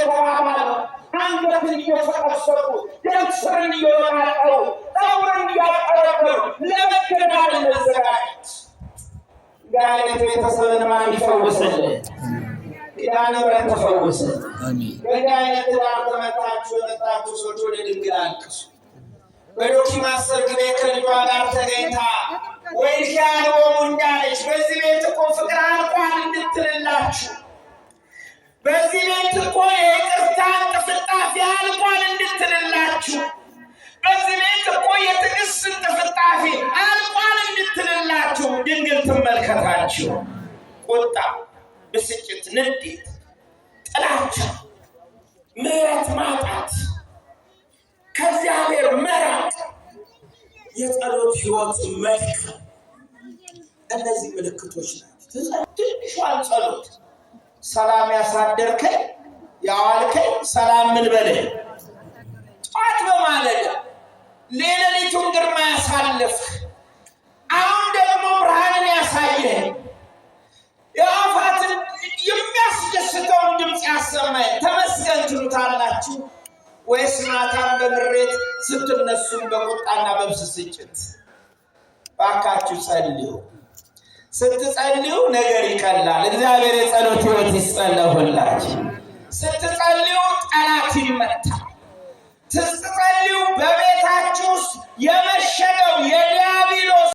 እየተባባሉ አንገትን እየሰቀሰቁ ደምስርን እየወጣጠሩ ፀጉርን እያጠረበሩ ለመገዳደል መዘጋጀት። ጋይነት ቤተሰብን ማን ይፈውስልን? ኪዳነ ምሕረት ተፈውስልን። በጋይነት ዳር ተመታችሁ የመጣችሁ ሰዎች ወደ ድንግል አልቅሱ። በዶኪማስ ሰርግ ቤት ከልጇ ጋር ተገኝታ ወይስ ያልወሙ እንዳለች በዚህ ቤት እኮ ፍቅር አልቋል እንድትልላችሁ፣ በዚህ ቤት እኮ የይቅርታ እንጥፍጣፊ አልቋል እንድትልላችሁ፣ በዚህ ቤት እኮ የትዕግስት እንጥፍጣፊ አልቋል እንድትልላችሁ ድንግል ትመልከታችሁ። ቁጣ፣ ብስጭት፣ ንዴት፣ ጥላቻ፣ ምሕረት ማጣት፣ ከእግዚአብሔር መራቅ፣ የጸሎት ሕይወት መድከም፣ እነዚህ ምልክቶች ናቸው። ትንሿን ጸሎት ሰላም ያሳደርከኝ ያዋልከኝ ሰላም ምን በለኝ ጠዋት በማለዳ ሌሊቱን ግርማ ያሳልፍህ አሁን ደግሞ ብርሃንን ያሳየህ የአፋትን የሚያስደስተውን ድምፅ ያሰማኝ ተመስገን ትሉታላችሁ ወይስ ማታም በምሬት ስትነሱም በቁጣና በብስጭት? ባካችሁ ጸልዩ። ስትጸልዩ ነገር ይቀላል። እግዚአብሔር የጸሎት ሕይወት ይስጠን። ስትጸልዩ ጠላት ይመታል። ስትጸልዩ በቤታችሁ ውስጥ የመሸገው